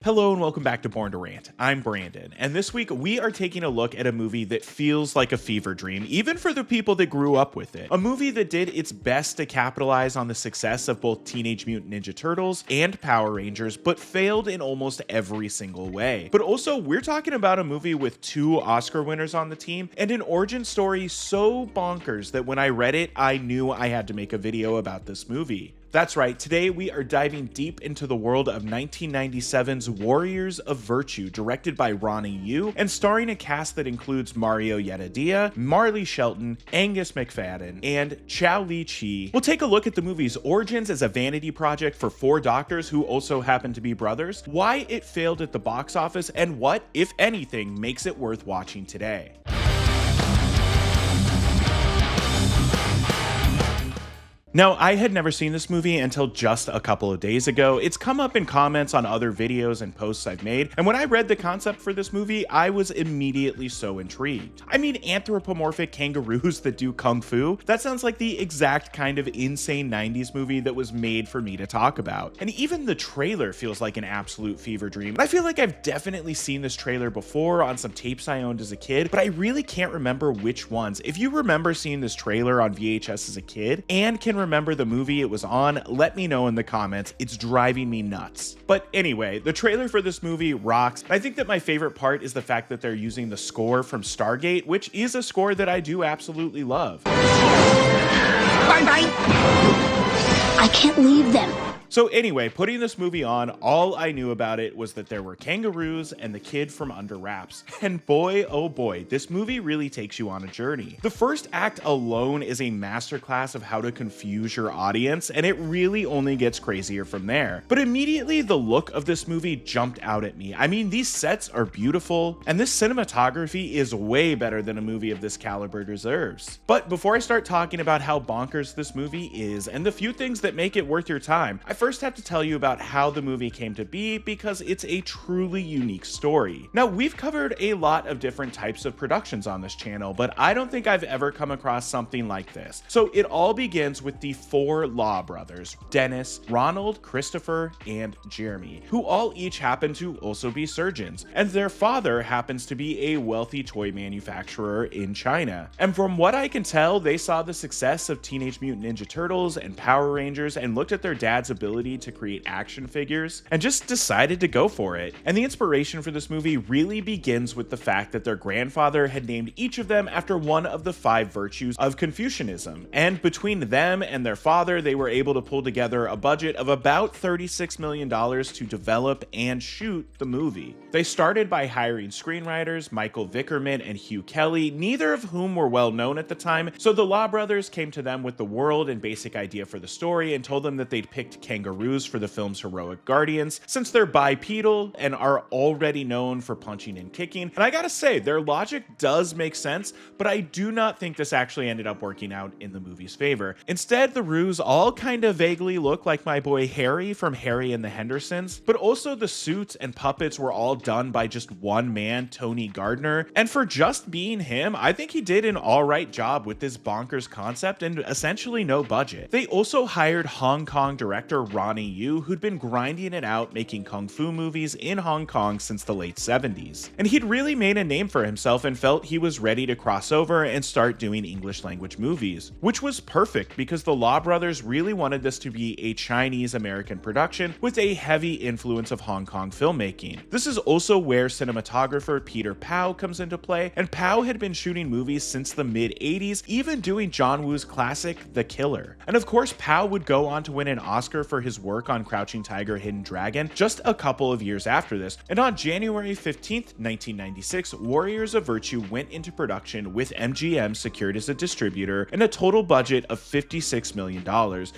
Hello and welcome back to Born to Rant. I'm Brandon, and this week we are taking a look at a movie that feels like a fever dream, even for the people that grew up with it. A movie that did its best to capitalize on the success of both Teenage Mutant Ninja Turtles and Power Rangers, but failed in almost every single way. But also, we're talking about a movie with 2 Oscar winners on the team, and an origin story so bonkers that when I read it, I knew I had to make a video about this movie. That's right, today we are diving deep into the world of 1997's Warriors of Virtue, directed by Ronny and starring a cast that includes Mario Yedidia, Marley Shelton, Angus McFadden, and Chow Lee Chi. We'll take a look at the movie's origins as a vanity project for 4 doctors who also happen to be brothers, why it failed at the box office, and what, if anything, makes it worth watching today. Now, I had never seen this movie until just a couple of days ago. It's come up in comments on other videos and posts I've made, and when I read the concept for this movie, I was immediately so intrigued. I mean, anthropomorphic kangaroos that do kung fu? That sounds like the exact kind of insane 90s movie that was made for me to talk about. And even the trailer feels like an absolute fever dream. I feel like I've definitely seen this trailer before on some tapes I owned as a kid, but I really can't remember which ones. If you remember seeing this trailer on VHS as a kid and can remember the movie it was on, let me know in the comments. It's driving me nuts. But anyway, the trailer for this movie rocks. I think that my favorite part is the fact that they're using the score from Stargate, which is a score that I do absolutely love. Bye-bye. I can't leave them. So anyway, putting this movie on, all I knew about it was that there were kangaroos and the kid from Under Wraps. And boy, oh boy, this movie really takes you on a journey. The first act alone is a masterclass of how to confuse your audience, and it really only gets crazier from there. But immediately, the look of this movie jumped out at me. I mean, these sets are beautiful, and this cinematography is way better than a movie of this caliber deserves. But before I start talking about how bonkers this movie is, and the few things that make it worth your time, I first have to tell you about how the movie came to be, because it's a truly unique story. Now, we've covered a lot of different types of productions on this channel, but I don't think I've ever come across something like this. So it all begins with the 4 Law brothers, Dennis, Ronald, Christopher, and Jeremy, who all each happen to also be surgeons, and their father happens to be a wealthy toy manufacturer in China. And from what I can tell, they saw the success of Teenage Mutant Ninja Turtles and Power Rangers and looked at their dad's ability to create action figures and just decided to go for it. And the inspiration for this movie really begins with the fact that their grandfather had named each of them after one of the 5 virtues of Confucianism. And between them and their father, they were able to pull together a budget of about $36 million to develop and shoot the movie. They started by hiring screenwriters Michael Vickerman and Hugh Kelly, neither of whom were well known at the time, so the Law brothers came to them with the world and basic idea for the story and told them that they'd picked Kangaroos for the film's heroic guardians, since they're bipedal and are already known for punching and kicking. And I gotta say, their logic does make sense, but I do not think this actually ended up working out in the movie's favor. Instead, the Roos all kind of vaguely look like my boy Harry from Harry and the Hendersons, but also the suits and puppets were all done by just one man, Tony Gardner, and for just being him, I think he did an alright job with this bonkers concept and essentially no budget. They also hired Hong Kong director Ronny, who'd been grinding it out making kung fu movies in Hong Kong since the late 70s. And he'd really made a name for himself and felt he was ready to cross over and start doing English language movies, which was perfect because the Law brothers really wanted this to be a Chinese-American production with a heavy influence of Hong Kong filmmaking. This is also where cinematographer Peter Pau comes into play, and Pau had been shooting movies since the mid-80s, even doing John Woo's classic The Killer. And of course, Pau would go on to win an Oscar for his work on Crouching Tiger, Hidden Dragon just a couple of years after this, and on January 15th, 1996, Warriors of Virtue went into production with MGM secured as a distributor and a total budget of $56 million,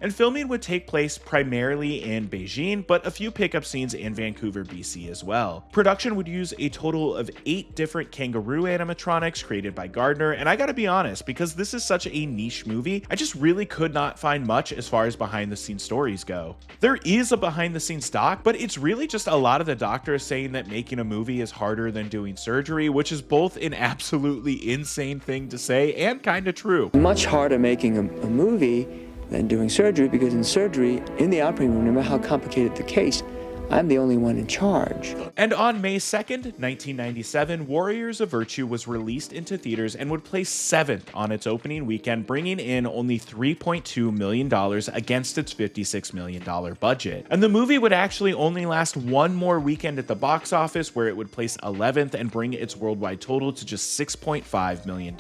and filming would take place primarily in Beijing, but a few pickup scenes in Vancouver, BC as well. Production would use a total of 8 different kangaroo animatronics created by Gardner, and I gotta be honest, because this is such a niche movie, I just really could not find much as far as behind the scenes stories go. There is a behind the scenes doc, but it's really just a lot of the doctors saying that making a movie is harder than doing surgery, which is both an absolutely insane thing to say and kind of true. Much harder making a movie than doing surgery, because in surgery, in the operating room, no matter how complicated the case, I'm the only one in charge. And on May 2nd, 1997, Warriors of Virtue was released into theaters and would place 7th on its opening weekend, bringing in only $3.2 million against its $56 million budget. And the movie would actually only last one more weekend at the box office, where it would place 11th and bring its worldwide total to just $6.5 million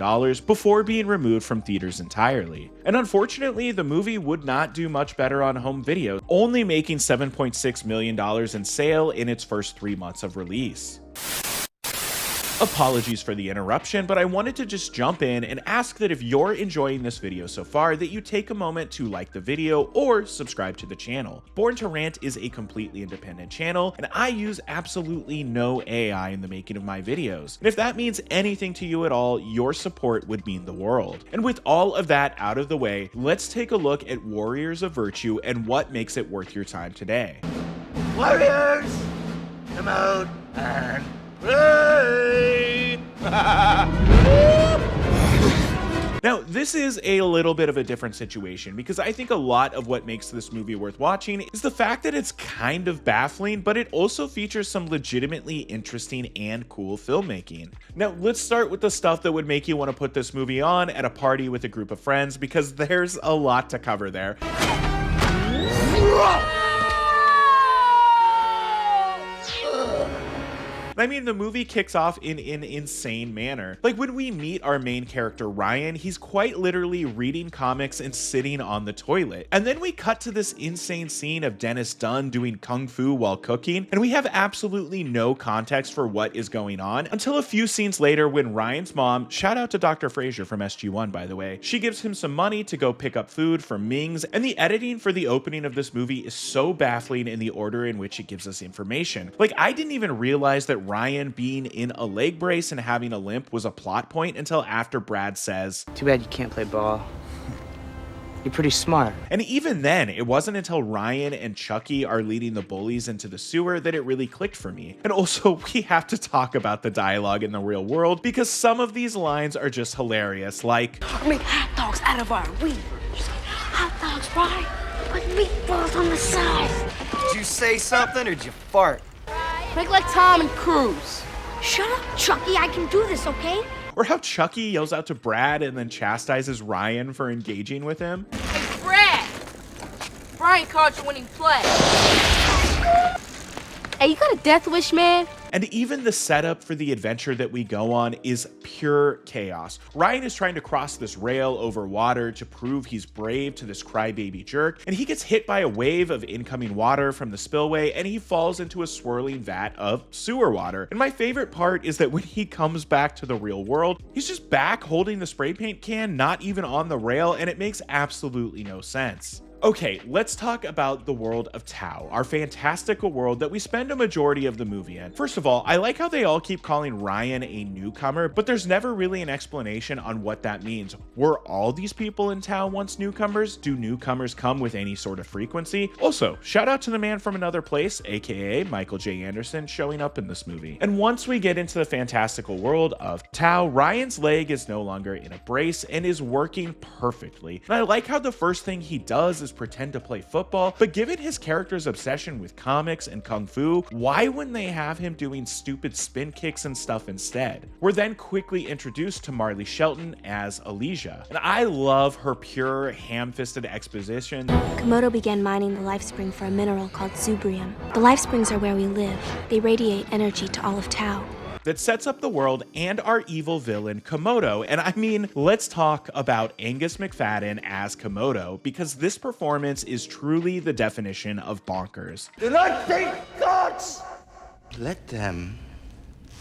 before being removed from theaters entirely. And unfortunately, the movie would not do much better on home video, only making $7.6 million in sale in its first 3 months of release. Apologies for the interruption, but I wanted to just jump in and ask that if you're enjoying this video so far, that you take a moment to like the video or subscribe to the channel. Born to Rant is a completely independent channel, and I use absolutely no AI in the making of my videos. And if that means anything to you at all, your support would mean the world. And with all of that out of the way, let's take a look at Warriors of Virtue and what makes it worth your time today. Warriors, come out and play! Now, this is a little bit of a different situation, because I think a lot of what makes this movie worth watching is the fact that it's kind of baffling, but it also features some legitimately interesting and cool filmmaking. Now, let's start with the stuff that would make you want to put this movie on at a party with a group of friends, because there's a lot to cover there. I mean, the movie kicks off in an insane manner. Like, when we meet our main character, Ryan, he's quite literally reading comics and sitting on the toilet. And then we cut to this insane scene of Dennis Dunn doing kung fu while cooking, and we have absolutely no context for what is going on until a few scenes later, when Ryan's mom, shout out to Dr. Fraser from SG1 by the way, she gives him some money to go pick up food from Ming's, and the editing for the opening of this movie is so baffling in the order in which it gives us information. Like, I didn't even realize that Ryan being in a leg brace and having a limp was a plot point until after Brad says, "Too bad you can't play ball. You're pretty smart." And even then, it wasn't until Ryan and Chucky are leading the bullies into the sewer that it really clicked for me. And also, we have to talk about the dialogue in the real world, because some of these lines are just hilarious, like, I make hot dogs out of our weavers. Hot dogs, right? With meatballs on the side. Did you say something or did you fart? Make like Tom and Cruise. Shut up, Chucky. I can do this, okay? or how Chucky yells out to Brad and then chastises Ryan for engaging with him. Hey, Brad! Brian caught you when he played. Hey, you got a death wish, man? And even the setup for the adventure that we go on is pure chaos. Ryan is trying to cross this rail over water to prove he's brave to this crybaby jerk, and he gets hit by a wave of incoming water from the spillway, and he falls into a swirling vat of sewer water. And my favorite part is that when he comes back to the real world, he's just back holding the spray paint can, not even on the rail, and it makes absolutely no sense. Okay, let's talk about the world of Tau, our fantastical world that we spend a majority of the movie in. First of all, I like how they all keep calling Ryan a newcomer, but there's never really an explanation on what that means. Were all these people in Tau once newcomers? Do newcomers come with any sort of frequency? Also, shout out to the man from another place, aka Michael J. Anderson, showing up in this movie. And once we get into the fantastical world of Tau, Ryan's leg is no longer in a brace and is working perfectly. And I like how the first thing he does is pretend to play football, but given his character's obsession with comics and kung fu, why wouldn't they have him doing stupid spin kicks and stuff instead? We're then quickly introduced to Marley Shelton as Elysia, and I love her pure ham-fisted exposition. Komodo began mining the life spring for a mineral called zubrium. The life springs are where we live. They radiate energy to all of Tau. That sets up the world and our evil villain, Komodo. And I mean, let's talk about Angus McFadden as Komodo, because this performance is truly the definition of bonkers. Do not think thoughts! Let them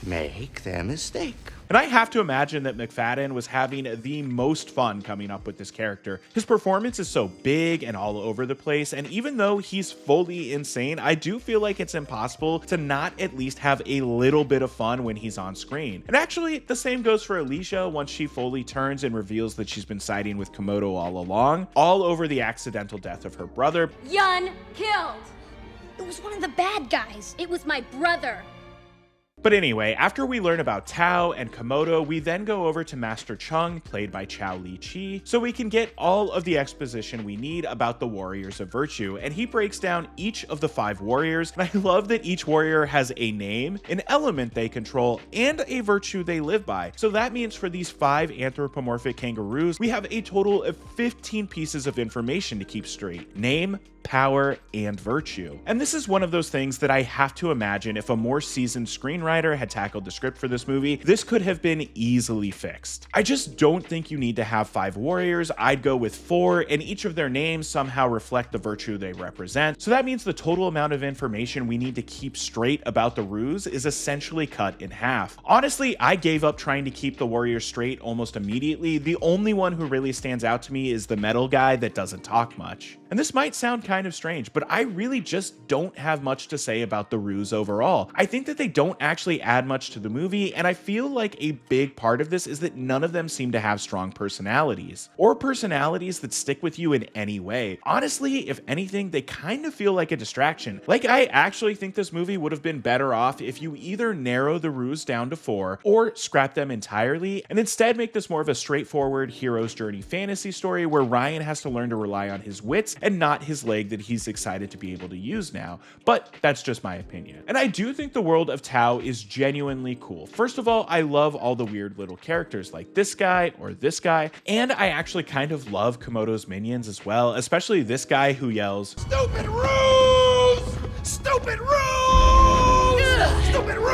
make their mistake. And I have to imagine that McFadden was having the most fun coming up with this character. His performance is so big and all over the place, and even though he's fully insane, I do feel like it's impossible to not at least have a little bit of fun when he's on screen. And actually, the same goes for Elysia once she fully turns and reveals that she's been siding with Komodo all along, all over the accidental death of her brother. Yun killed. It was one of the bad guys. It was my brother. But anyway, after we learn about Tao and Komodo, we then go over to Master Chung, played by Chow Li-Chi, so we can get all of the exposition we need about the warriors of virtue, and he breaks down each of the 5 warriors, and I love that each warrior has a name, an element they control, and a virtue they live by. So that means for these 5 anthropomorphic kangaroos, we have a total of 15 pieces of information to keep straight: name, power, and virtue. And this is one of those things that I have to imagine if a more seasoned screenwriter had tackled the script for this movie, this could have been easily fixed. I just don't think you need to have 5 warriors. I'd go with 4, and each of their names somehow reflect the virtue they represent. So that means the total amount of information we need to keep straight about the ruse is essentially cut in half. Honestly, I gave up trying to keep the warriors straight almost immediately. The only one who really stands out to me is the metal guy that doesn't talk much. And this might sound kind of strange, but I really just don't have much to say about the ruse overall. I think that they don't actually add much to the movie, and I feel like a big part of this is that none of them seem to have strong personalities, or personalities that stick with you in any way. Honestly, if anything, they kind of feel like a distraction. Like, I actually think this movie would have been better off if you either narrow the ruse down to 4, or scrap them entirely, and instead make this more of a straightforward hero's journey fantasy story where Ryan has to learn to rely on his wits and not his leg that he's excited to be able to use now. But that's just my opinion. And I do think the world of Tao is genuinely cool. First of all, I love all the weird little characters like this guy or this guy, and I actually kind of love Komodo's minions as well, especially this guy who yells, "Stupid ruse! Stupid ruse! Stupid ruse!"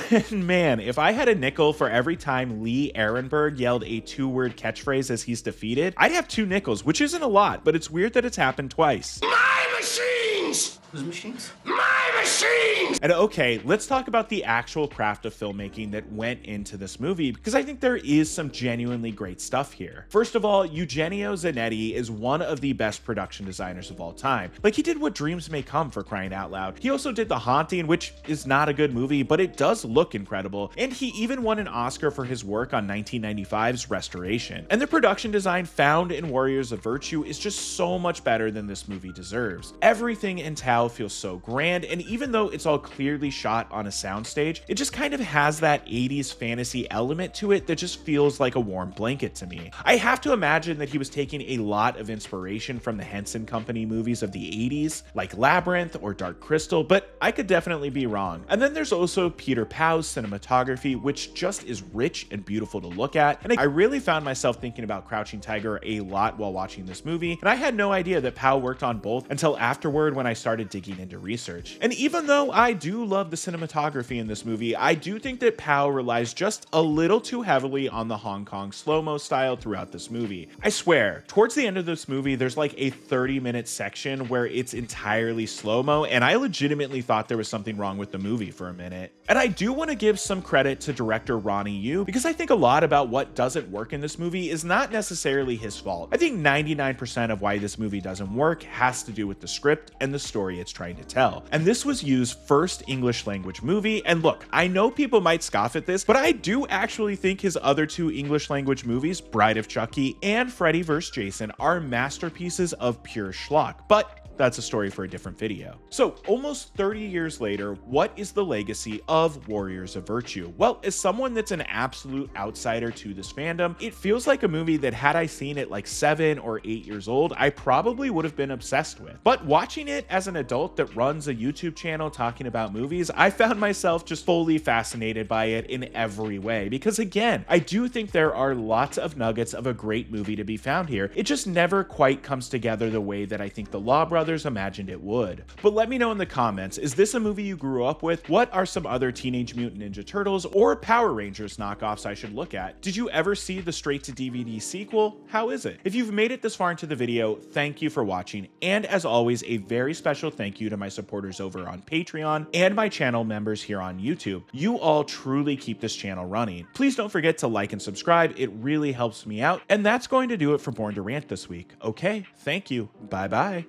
And man, if I had a nickel for every time Lee Ehrenberg yelled a 2-word catchphrase as he's defeated, I'd have 2 nickels, which isn't a lot, but it's weird that it's happened twice. My machines! Whose machines? My machines! And okay, let's talk about the actual craft of filmmaking that went into this movie, because I think there is some genuinely great stuff here. First of all, Eugenio Zanetti is one of the best production designers of all time. Like, he did What Dreams May Come, for crying out loud. He also did The Haunting, which is not a good movie, but it does look incredible, and he even won an Oscar for his work on 1995's Restoration. And the production design found in Warriors of Virtue is just so much better than this movie deserves. Everything in Tao feels so grand, and even though it's all clearly shot on a soundstage, it just kind of has that 80s fantasy element to it that just feels like a warm blanket to me. I have to imagine that he was taking a lot of inspiration from the Henson Company movies of the 80s, like Labyrinth or Dark Crystal, but I could definitely be wrong. And then there's also Peter Pau's cinematography, which just is rich and beautiful to look at, and I really found myself thinking about Crouching Tiger a lot while watching this movie, and I had no idea that Pau worked on both until afterward when I started digging into research. And even though I do love the cinematography in this movie, I do think that Pau relies just a little too heavily on the Hong Kong slow-mo style throughout this movie. I swear, towards the end of this movie, there's like a 30-minute section where it's entirely slow-mo, and I legitimately thought there was something wrong with the movie for a minute. And I do want to give some credit to director Ronny Yu, because I think a lot about what doesn't work in this movie is not necessarily his fault. I think 99% of why this movie doesn't work has to do with the script and the story it's trying to tell. And this was Yu's first English language movie, and look, I know people might scoff at this, but I do actually think his other 2 English language movies, Bride of Chucky and Freddy vs. Jason, are masterpieces of pure schlock, but that's a story for a different video. So almost 30 years later, what is the legacy of Warriors of Virtue? Well, as someone that's an absolute outsider to this fandom, it feels like a movie that had I seen it like 7 or 8 years old, I probably would have been obsessed with. But watching it as an adult that runs a YouTube channel talking about movies, I found myself just fully fascinated by it in every way, because again, I do think there are lots of nuggets of a great movie to be found here. It just never quite comes together the way that I think the Law Brothers imagined it would. But let me know in the comments, is this a movie you grew up with? What are some other Teenage Mutant Ninja Turtles or Power Rangers knockoffs I should look at? Did you ever see the straight-to-DVD sequel? How is it? If you've made it this far into the video, thank you for watching, and as always, a very special thank you to my supporters over on Patreon and my channel members here on YouTube. You all truly keep this channel running. Please don't forget to like and subscribe, it really helps me out, and that's going to do it for Born to Rant this week. Okay, thank you, bye-bye.